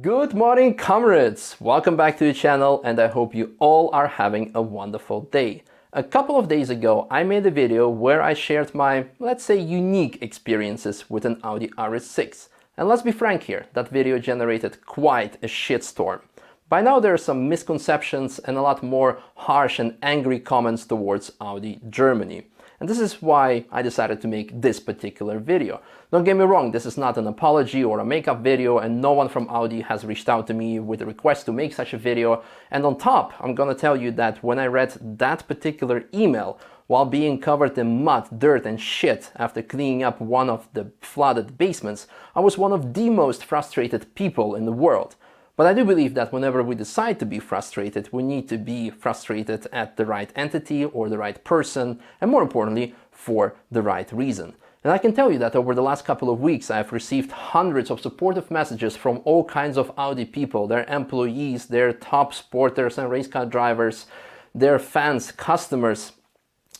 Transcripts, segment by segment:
Good morning, comrades! Welcome back to the channel, and I hope you all are having a wonderful day. A couple of days ago, I made a video where I shared my, let's say, unique experiences with an Audi RS6. And let's be frank here, that video generated quite a shitstorm. By now there are some misconceptions and a lot more harsh and angry comments towards Audi Germany. And this is why I decided to make this particular video. Don't get me wrong, this is not an apology or a makeup video, and no one from Audi has reached out to me with a request to make such a video. And on top, I'm gonna tell you that when I read that particular email while being covered in mud, dirt and shit after cleaning up one of the flooded basements, I was one of the most frustrated people in the world. But I do believe that whenever we decide to be frustrated, we need to be frustrated at the right entity or the right person, and more importantly, for the right reason. And I can tell you that over the last couple of weeks, I've received hundreds of supportive messages from all kinds of Audi people, their employees, their top sporters and race car drivers, their fans, customers,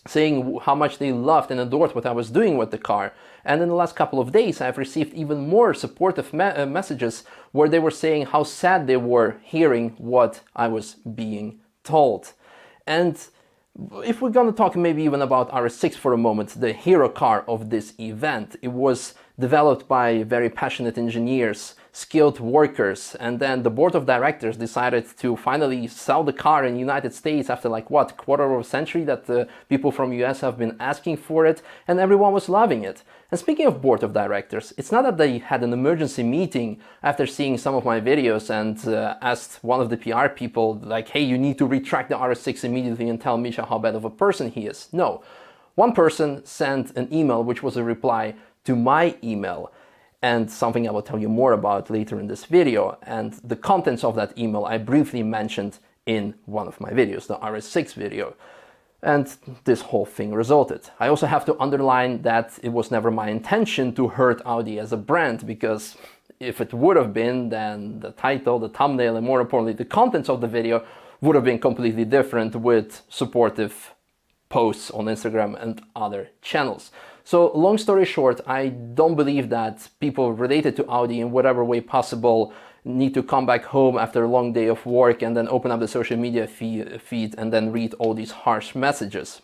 saying how much they loved and adored what I was doing with the car. And in the last couple of days, I've received even more supportive messages where they were saying how sad they were hearing what I was being told. And if we're going to talk maybe even about RS6 for a moment, the hero car of this event, it was developed by very passionate engineers, skilled workers, and then the board of directors decided to finally sell the car in the United States after quarter of a century that the people from US have been asking for it, and everyone was loving it. And speaking of board of directors, it's not that they had an emergency meeting after seeing some of my videos and asked one of the PR people like, hey, you need to retract the RS6 immediately and tell Misha how bad of a person he is. No. One person sent an email which was a reply to my email, and something I will tell you more about later in this video. And the contents of that email I briefly mentioned in one of my videos, the RS6 video. And this whole thing resulted. I also have to underline that it was never my intention to hurt Audi as a brand, because if it would have been, then the title, the thumbnail, and more importantly, the contents of the video would have been completely different with supportive posts on Instagram and other channels. So long story short, I don't believe that people related to Audi in whatever way possible need to come back home after a long day of work and then open up the social media feed and then read all these harsh messages.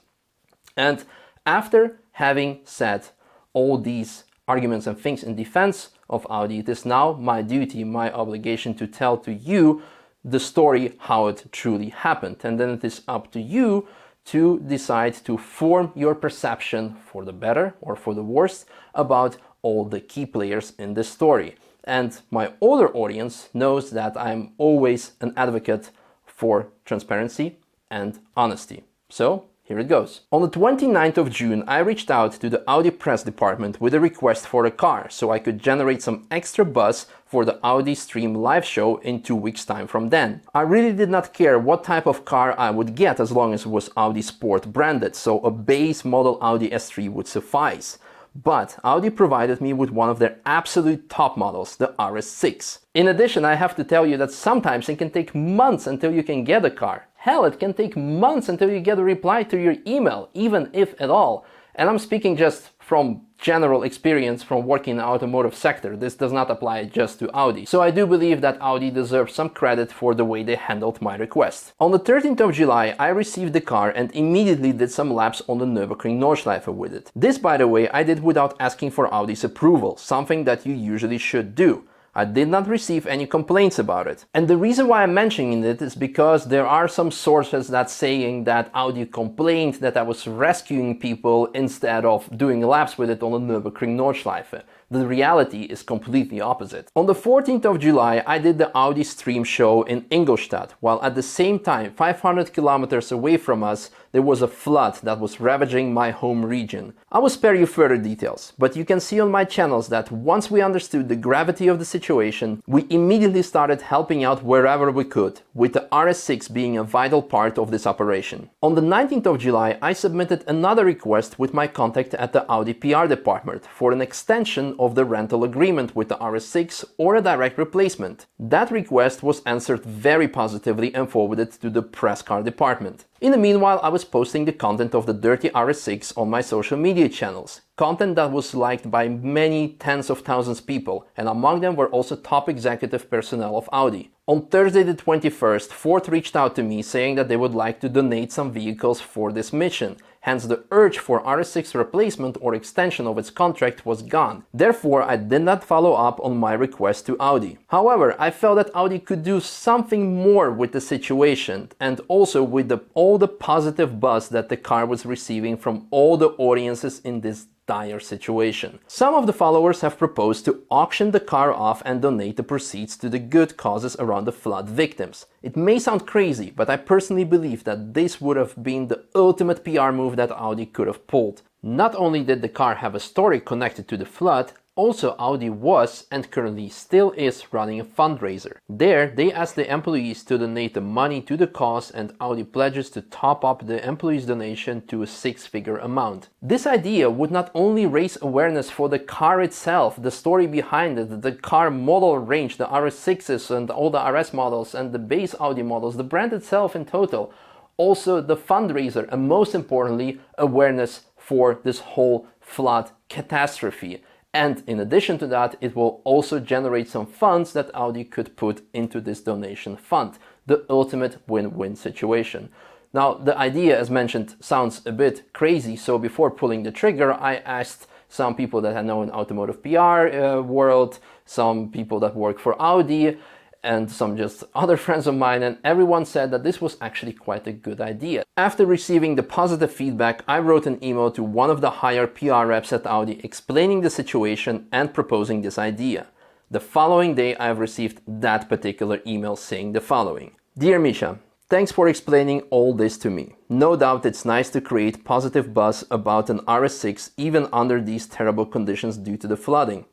And after having said all these arguments and things in defense of Audi, it is now my duty, my obligation to tell to you the story, how it truly happened. And then it is up to you to decide to form your perception for the better or for the worst about all the key players in this story. And my older audience knows that I'm always an advocate for transparency and honesty. So here it goes. On the 29th of June, I reached out to the Audi press department with a request for a car so I could generate some extra buzz for the Audi Stream live show in 2 weeks' time from then. I really did not care what type of car I would get as long as it was Audi Sport branded, so a base model Audi S3 would suffice. But Audi provided me with one of their absolute top models, the RS6. In addition, I have to tell you that sometimes it can take months until you can get a car. Hell, it can take months until you get a reply to your email, even if at all. And I'm speaking just from general experience from working in the automotive sector. This does not apply just to Audi. So I do believe that Audi deserves some credit for the way they handled my request. On the 13th of July, I received the car and immediately did some laps on the Nürburg Nordschleife with it. This, by the way, I did without asking for Audi's approval, something that you usually should do. I did not receive any complaints about it. And the reason why I'm mentioning it is because there are some sources that saying that Audi complained that I was rescuing people instead of doing laps with it on the Nürburg Nordschleife. The reality is completely opposite. On the 14th of July, I did the Audi Stream show in Ingolstadt, while at the same time, 500 kilometers away from us, there was a flood that was ravaging my home region. I will spare you further details, but you can see on my channels that once we understood the gravity of the situation, we immediately started helping out wherever we could, with the RS6 being a vital part of this operation. On the 19th of July, I submitted another request with my contact at the Audi PR department for an extension of the rental agreement with the RS6 or a direct replacement. That request was answered very positively and forwarded to the press car department. In the meanwhile, I was posting the content of the dirty RS6 on my social media channels. Content that was liked by many tens of thousands of people, and among them were also top executive personnel of Audi. On Thursday the 21st, Ford reached out to me saying that they would like to donate some vehicles for this mission. Hence, the urge for RS6 replacement or extension of its contract was gone. Therefore, I did not follow up on my request to Audi. However, I felt that Audi could do something more with the situation and also with all the positive buzz that the car was receiving from all the audiences in this dire situation. Some of the followers have proposed to auction the car off and donate the proceeds to the good causes around the flood victims. It may sound crazy, but I personally believe that this would have been the ultimate PR move that Audi could have pulled. Not only did the car have a story connected to the flood, also Audi was and currently still is running a fundraiser. There, they asked the employees to donate the money to the cause, and Audi pledges to top up the employees' donation to a six-figure amount. This idea would not only raise awareness for the car itself, the story behind it, the car model range, the RS6s and all the RS models and the base Audi models, the brand itself in total, also the fundraiser, and most importantly, awareness for this whole flood catastrophe. And in addition to that, it will also generate some funds that Audi could put into this donation fund. The ultimate win-win situation. Now, the idea, as mentioned, sounds a bit crazy, so before pulling the trigger, I asked some people that I know in automotive PR world, some people that work for Audi, and some just other friends of mine, and everyone said that this was actually quite a good idea. After receiving the positive feedback, I wrote an email to one of the higher PR reps at Audi explaining the situation and proposing this idea. The following day, I have received that particular email saying the following. Dear Misha, thanks for explaining all this to me. No doubt it's nice to create positive buzz about an RS6 even under these terrible conditions due to the flooding. ...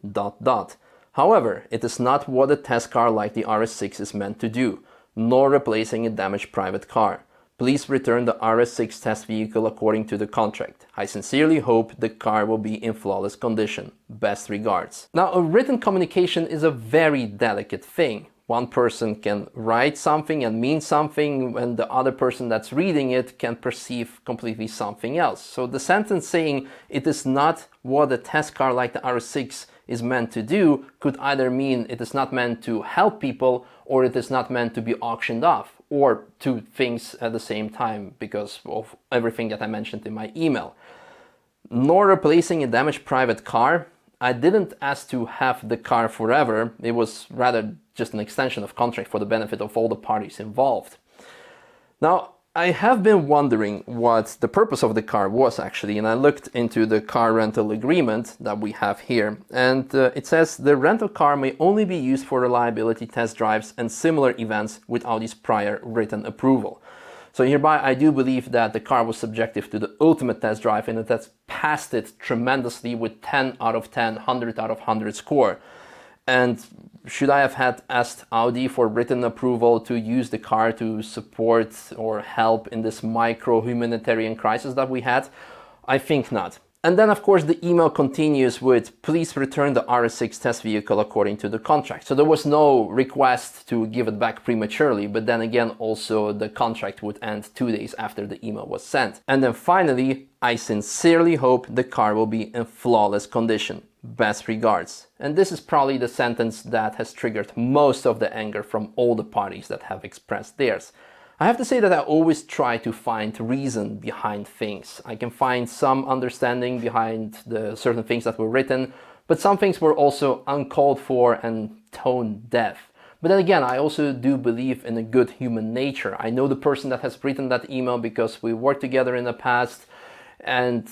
However, it is not what a test car like the RS6 is meant to do, nor replacing a damaged private car. Please return the RS6 test vehicle according to the contract. I sincerely hope the car will be in flawless condition. Best regards. Now, a written communication is a very delicate thing. One person can write something and mean something, and the other person that's reading it can perceive completely something else. So the sentence saying it is not what a test car like the RS6 is meant to do could either mean it is not meant to help people, or it is not meant to be auctioned off, or two things at the same time because of everything that I mentioned in my email. Nor replacing a damaged private car. I didn't ask to have the car forever. It was rather just an extension of contract for the benefit of all the parties involved. Now, I have been wondering what the purpose of the car was actually, and I looked into the car rental agreement that we have here, and it says the rental car may only be used for reliability test drives and similar events with Audi's prior written approval. So hereby I do believe that the car was subjective to the ultimate test drive, and it has passed it tremendously with 10 out of 10, 100 out of 100 score. And should I have asked Audi for written approval to use the car to support or help in this micro humanitarian crisis that we had? I think not. And then, of course, the email continues with, please return the RS6 test vehicle according to the contract. So there was no request to give it back prematurely, but then again, also the contract would end 2 days after the email was sent. And then finally, I sincerely hope the car will be in flawless condition. Best regards. And this is probably the sentence that has triggered most of the anger from all the parties that have expressed theirs. I have to say that I always try to find reason behind things. I can find some understanding behind the certain things that were written, but some things were also uncalled for and tone deaf. But then again, I also do believe in a good human nature. I know the person that has written that email because we worked together in the past, and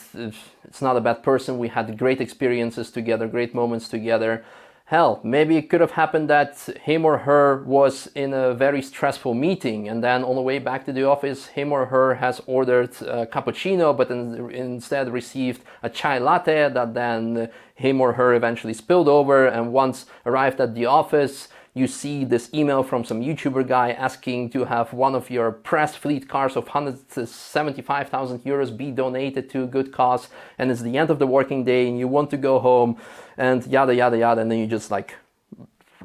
it's not a bad person. We had great experiences together, great moments together. Hell, maybe it could have happened that him or her was in a very stressful meeting, and then on the way back to the office, him or her has ordered a cappuccino, but instead received a chai latte that then him or her eventually spilled over, and once arrived at the office, you see this email from some YouTuber guy asking to have one of your pressed fleet cars of 175,000 euros be donated to a good cause, and it's the end of the working day and you want to go home and yada yada yada, and then you just like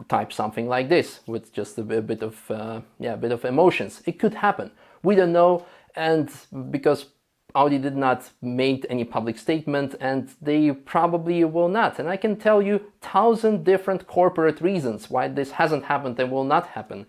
type something like this with just a bit of emotions. It could happen. We don't know, and because Audi did not make any public statement, and they probably will not. And I can tell you 1,000 different corporate reasons why this hasn't happened and will not happen.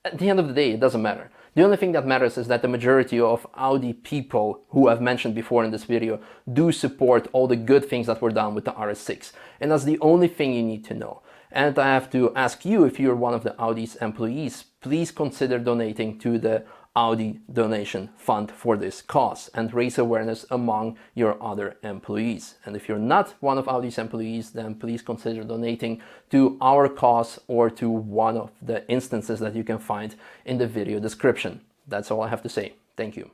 At the end of the day, it doesn't matter. The only thing that matters is that the majority of Audi people, who I've mentioned before in this video, do support all the good things that were done with the RS6. And that's the only thing you need to know. And I have to ask you, if you're one of the Audi's employees, please consider donating to the Audi donation fund for this cause and raise awareness among your other employees. And if you're not one of Audi's employees, then please consider donating to our cause or to one of the instances that you can find in the video description. That's all I have to say. Thank you.